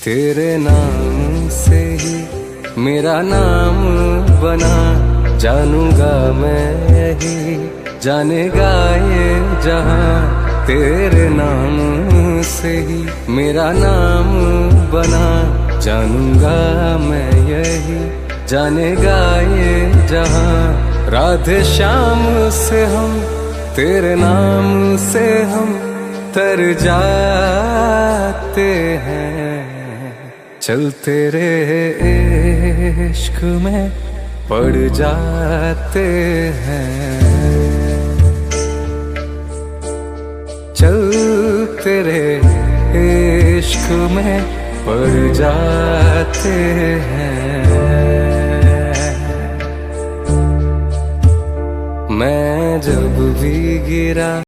तेरे नाम से ही मेरा नाम बना, जानूंगा मैं यही, जानेगा ये जहां। तेरे नाम से ही मेरा नाम बना, जानूंगा मैं यही, जानेगा ये जहां। राधे श्याम से हम, तेरे नाम से हम तर जाते हैं। चल तेरे इश्क में पड़ जाते हैं। चल तेरे इश्क में पड़ जाते हैं। मैं जब भी गिरा